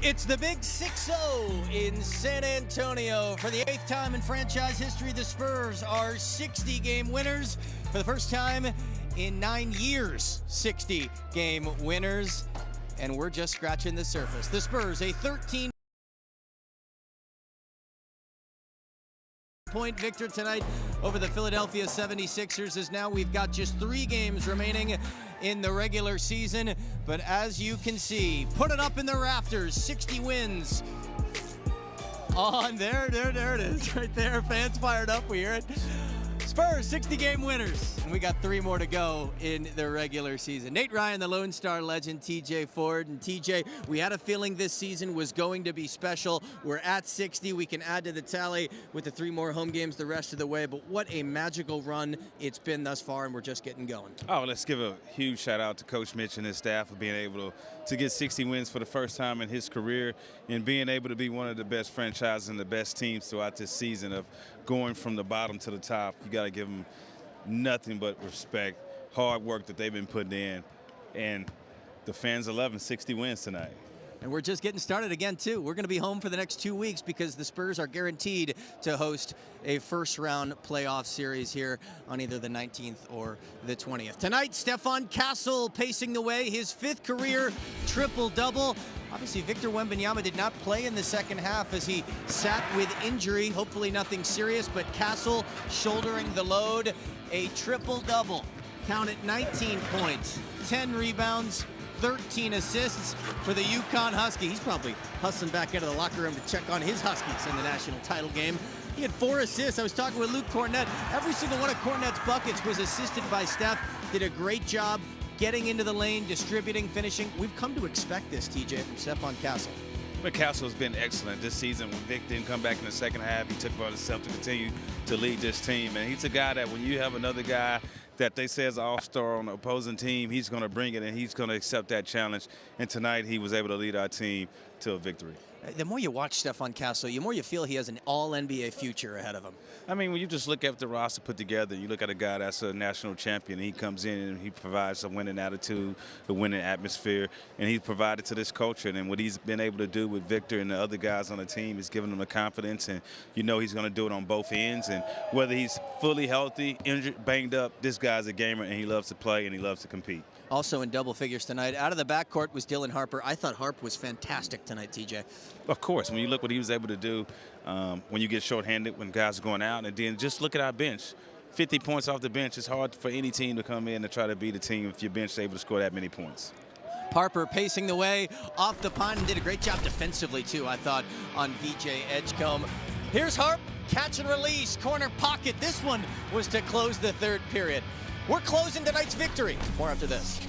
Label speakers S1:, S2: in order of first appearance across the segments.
S1: It's the Big 6-0 in San Antonio. For the 8th time in franchise history, the Spurs are 60-game winners. For the first time in 9 years, 60-game winners. And we're just scratching the surface. The Spurs, a 13-point victor tonight over the Philadelphia 76ers, as now we've got just 3 games remaining in the regular season. But as you can see, put it up in the rafters, 60 wins. On there it is, right there. Fans fired up, we hear it. Spurs, 60-game winners, and we got 3 more to go in the regular season. Nate Ryan, the Lone Star legend, TJ Ford. And TJ, we had a feeling this season was going to be special. We're at 60. We can add to the tally with the 3 more home games the rest of the way. But what a magical run it's been thus far, and we're just getting going.
S2: Oh, let's give a huge shout out to Coach Mitch and his staff for being able to get 60 wins for the first time in his career, and being able to be one of the best franchises and the best teams throughout this season of going from the bottom to the top. You got to give them nothing but respect, hard work that they've been putting in, and the fans are loving 60 wins tonight.
S1: And we're just getting started again, too. We're going to be home for the next 2 weeks because the Spurs are guaranteed to host a first-round playoff series here on either the 19th or the 20th. Tonight, Stephon Castle pacing the way, his 5th career triple-double. Obviously, Victor Wembanyama did not play in the second half as he sat with injury. Hopefully nothing serious, but Castle shouldering the load. A triple-double. Count it, 19 points, 10 rebounds, 13 assists for the UConn Husky. He's probably hustling back into the locker room to check on his Huskies in the national title game. He had 4 assists. I was talking with Luke Cornett. Every single one of Cornett's buckets was assisted by Steph. Did a great job getting into the lane, distributing, finishing. We've come to expect this, TJ, from Stephon Castle.
S2: But Castle's been excellent this season. When Vic didn't come back in the second half, he took it upon himself to continue to lead this team. And he's a guy that when you have another guy that they say is an all-star on the opposing team, he's going to bring it and he's going to accept that challenge. And tonight he was able to lead our team to a victory.
S1: The more you watch Stephon Castle, the more you feel he has an all-NBA future ahead of him.
S2: I mean, when you just look at the roster put together, you look at a guy that's a national champion, he comes in and he provides a winning attitude, a winning atmosphere, and he's provided to this culture. And what he's been able to do with Victor and the other guys on the team is giving them the confidence, and you know he's going to do it on both ends. And whether he's fully healthy, injured, banged up, this guy's a gamer, and he loves to play and he loves to compete. Also in double figures tonight, out of the backcourt was Dylan Harper. I thought Harp was fantastic tonight, TJ. Of course, when you look what he was able to do when you get shorthanded, when guys are going out, and then just look at our bench. 50 points off the bench. It's hard for any team to come in and try to beat a team if your bench is able to score that many points.
S1: Harper pacing the way off the pine and did a great job defensively, too, I thought, on VJ Edgecombe. Here's Harp, catch and release, corner pocket. This one was to close the 3rd period. We're closing tonight's victory. More after this.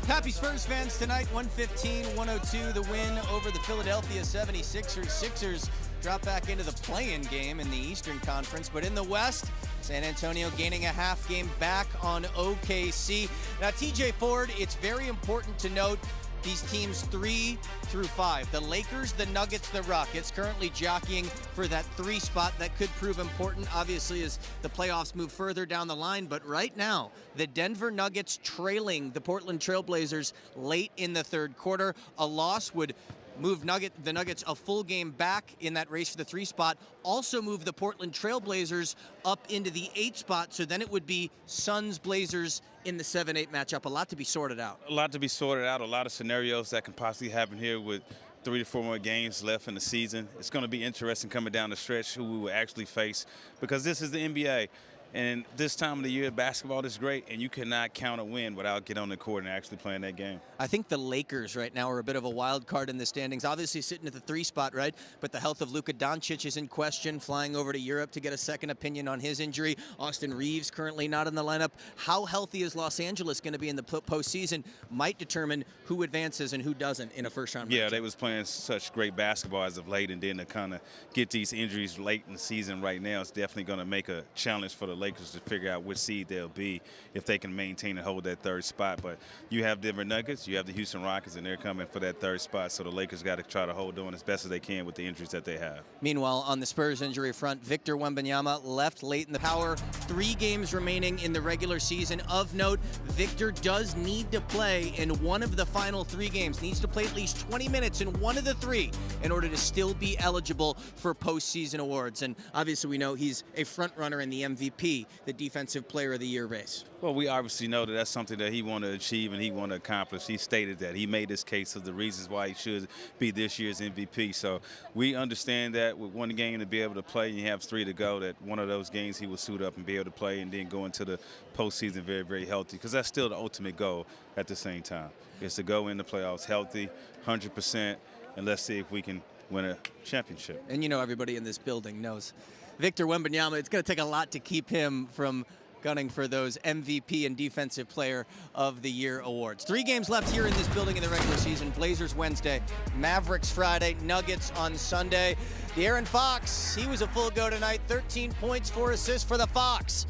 S1: Happy Spurs fans tonight, 115-102, the win over the Philadelphia 76ers. Sixers drop back into the play-in game in the Eastern Conference, but in the West, San Antonio gaining a half game back on OKC. Now, TJ Ford, it's very important to note these teams 3 through 5. The Lakers, the Nuggets, the Rockets currently jockeying for that 3 spot that could prove important, obviously, as the playoffs move further down the line. But right now, the Denver Nuggets trailing the Portland Trail Blazers late in the 3rd quarter. A loss would move the Nuggets a full game back in that race for the 3 spot. Also move the Portland Trail Blazers up into the 8 spot. So then it would be Suns-Blazers in the 7-8 matchup. A lot to be sorted out.
S2: A lot to be sorted out. A lot of scenarios that can possibly happen here with 3 to 4 more games left in the season. It's going to be interesting coming down the stretch who we will actually face, because this is the NBA. And this time of the year, basketball is great, and you cannot count a win without getting on the court and actually playing that game.
S1: I think the Lakers right now are a bit of a wild card in the standings. Obviously sitting at the 3 spot, right? But the health of Luka Doncic is in question, flying over to Europe to get a second opinion on his injury. Austin Reeves currently not in the lineup. How healthy is Los Angeles going to be in the postseason might determine who advances and who doesn't in a first-round match.
S2: Yeah, they was playing such great basketball as of late, and then to kind of get these injuries late in the season right now, it's definitely going to make a challenge for the Lakers to figure out which seed they'll be if they can maintain and hold that third spot. But you have Denver Nuggets, you have the Houston Rockets, and they're coming for that third spot. So the Lakers got to try to hold on as best as they can with the injuries that they have.
S1: Meanwhile, on the Spurs injury front, Victor Wembanyama left late in the power. 3 games remaining in the regular season. Of note, Victor does need to play in one of the final 3 games. Needs to play at least 20 minutes in one of the 3 in order to still be eligible for postseason awards. And obviously we know he's a front runner in the MVP, the Defensive Player of the Year race.
S2: Well, we obviously know that that's something that he want to achieve and he want to accomplish. He stated that. He made this case of the reasons why he should be this year's MVP. So we understand that with one game to be able to play and you have 3 to go, that one of those games he will suit up and be able to play and then go into the postseason very, very healthy, because that's still the ultimate goal at the same time, is to go in the playoffs healthy, 100%, and let's see if we can win a championship.
S1: And you know, everybody in this building knows Victor Wembanyama, it's going to take a lot to keep him from gunning for those MVP and Defensive Player of the Year awards. 3 games left here in this building in the regular season. Blazers Wednesday, Mavericks Friday, Nuggets on Sunday. De'Aaron Fox, he was a full go tonight. 13 points, 4 assists for the Fox.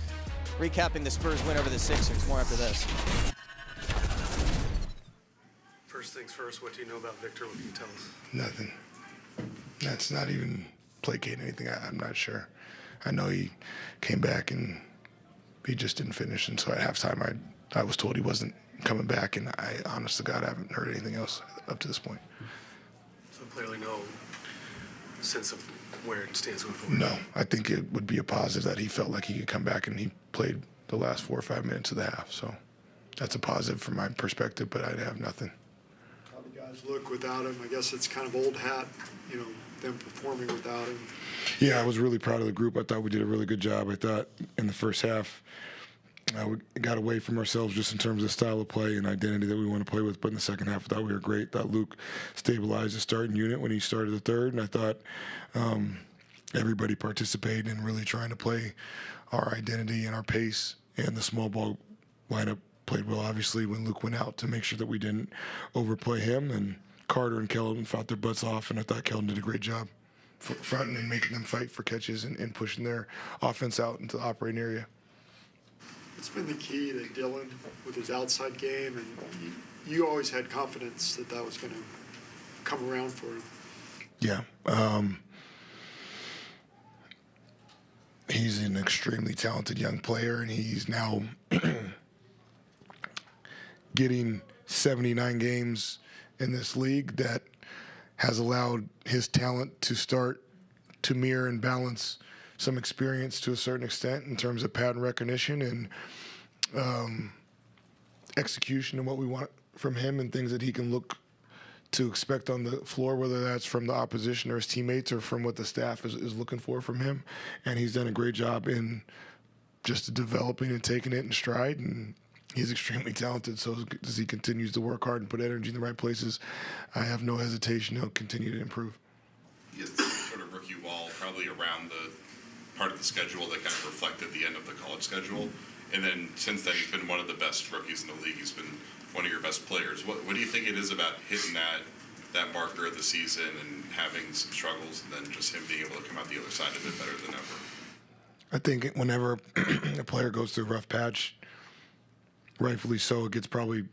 S1: Recapping the Spurs win over the Sixers. More after this.
S3: First things first, what do you know about Victor? What can you tell us?
S4: Nothing. That's not even placating anything. I'm not sure. I know he came back and he just didn't finish, and so at halftime I was told he wasn't coming back, and I, honest to God, I haven't heard anything else up to this point.
S3: So clearly no sense of where it stands going forward?
S4: No, I think it would be a positive that he felt like he could come back, and he played the last 4 or 5 minutes of the half, so that's a positive from my perspective, but I'd have nothing.
S5: How do guys look without him? I guess it's kind of old hat, you know, them performing without him.
S4: Yeah, I was really proud of the group. I thought we did a really good job. I thought in the first half we got away from ourselves just in terms of style of play and identity that we want to play with. But in the second half, I thought we were great. I thought Luke stabilized the starting unit when he started the third. And I thought everybody participated in really trying to play our identity and our pace. And the small ball lineup played well, obviously, when Luke went out to make sure that we didn't overplay him. And Carter and Keldon fought their butts off, and I thought Keldon did a great job fronting and making them fight for catches and pushing their offense out into the operating area.
S5: It's been the key to Dylan with his outside game, and you always had confidence that that was going to come around for him.
S4: Yeah. He's an extremely talented young player, and he's now getting 79 games in this league that has allowed his talent to start to mirror and balance some experience to a certain extent in terms of pattern recognition and execution and what we want from him and things that he can look to expect on the floor, whether that's from the opposition or his teammates or from what the staff is looking for from him. And he's done a great job in just developing and taking it in stride, and he's extremely talented. So as he continues to work hard and put energy in the right places, I have no hesitation he'll continue to improve.
S6: He has this sort of rookie wall probably around the part of the schedule that kind of reflected the end of the college schedule. And then since then, he's been one of the best rookies in the league. He's been one of your best players. What do you think it is about hitting that marker of the season and having some struggles and then just him being able to come out the other side of it better than ever?
S4: I think whenever a player goes through a rough patch, rightfully so, it gets probably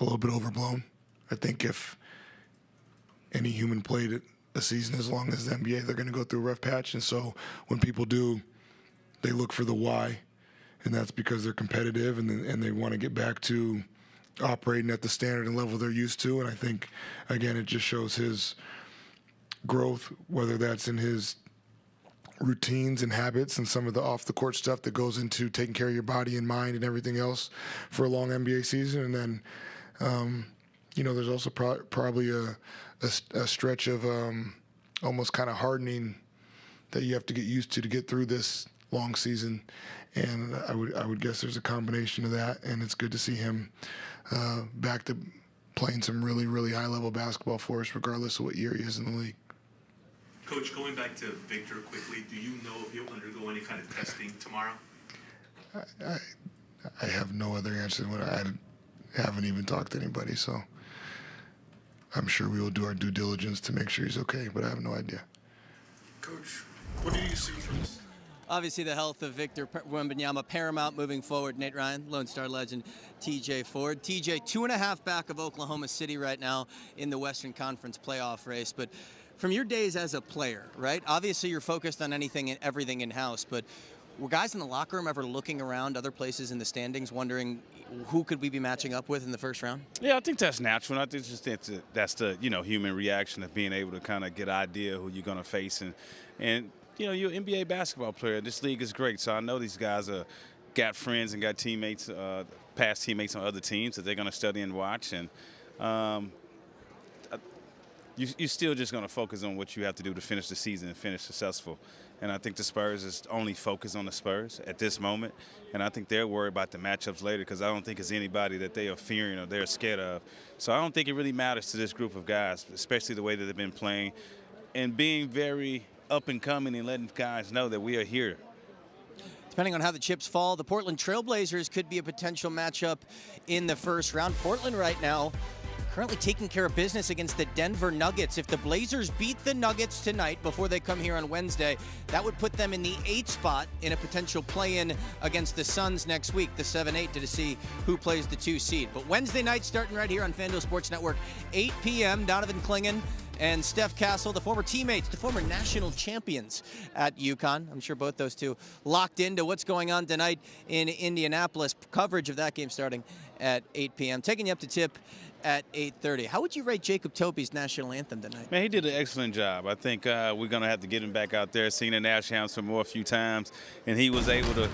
S4: a little bit overblown. I think if any human played a season as long as the NBA, they're going to go through a rough patch. And so when people do, they look for the why, and that's because they're competitive and they want to get back to operating at the standard and level they're used to. And I think, again, it just shows his growth, whether that's in his routines and habits and some of the off-the-court stuff that goes into taking care of your body and mind and everything else for a long NBA season. And then, there's also probably a stretch of almost kind of hardening that you have to get used to get through this long season. And I would guess there's a combination of that, and it's good to see him back to playing some really, really high-level basketball for us, regardless of what year he is in the league.
S7: Coach, going back to Victor quickly, do you know if he'll undergo any kind of testing tomorrow?
S4: I have no other answer than what I haven't even talked to anybody, so I'm sure we will do our due diligence to make sure he's okay, but I have no idea.
S3: Coach, what do you see from this?
S1: Obviously, the health of Victor Wembanyama paramount moving forward. Nate Ryan, Lone Star legend, TJ Ford. TJ, 2.5 back of Oklahoma City right now in the Western Conference playoff race. But from your days as a player, right? Obviously, you're focused on anything and everything in-house, but were guys in the locker room ever looking around other places in the standings, wondering who could we be matching up with in the first round?
S2: Yeah, I think that's natural. I think that's the human reaction of being able to kind of get an idea who you're going to face, and you're an NBA basketball player. This league is great, so I know these guys got friends and got teammates, past teammates on other teams that they're going to study and watch, and you're still just going to focus on what you have to do to finish the season and finish successful. And I think the Spurs is only focused on the Spurs at this moment. And I think they're worried about the matchups later because I don't think it's anybody that they are fearing or they're scared of. So I don't think it really matters to this group of guys, especially the way that they've been playing and being very up and coming and letting guys know that we are here.
S1: Depending on how the chips fall, the Portland Trailblazers could be a potential matchup in the first round. Portland right now currently taking care of business against the Denver Nuggets. If the Blazers beat the Nuggets tonight before they come here on Wednesday, that would put them in the 8th spot in a potential play-in against the Suns next week, the 7-8, to see who plays the 2 seed. But Wednesday night starting right here on FanDuel Sports Network, 8 p.m., Donovan Clingan and Steph Castle, the former teammates, the former national champions at UConn. I'm sure both those two locked into what's going on tonight in Indianapolis. Coverage of that game starting at 8 p.m. Taking you up to tip at 8:30. How would you rate Jacob Topi's national anthem tonight?
S2: Man, he did an excellent job. I think we're going to have to get him back out there, sing the national anthem some more a few times, and he was able to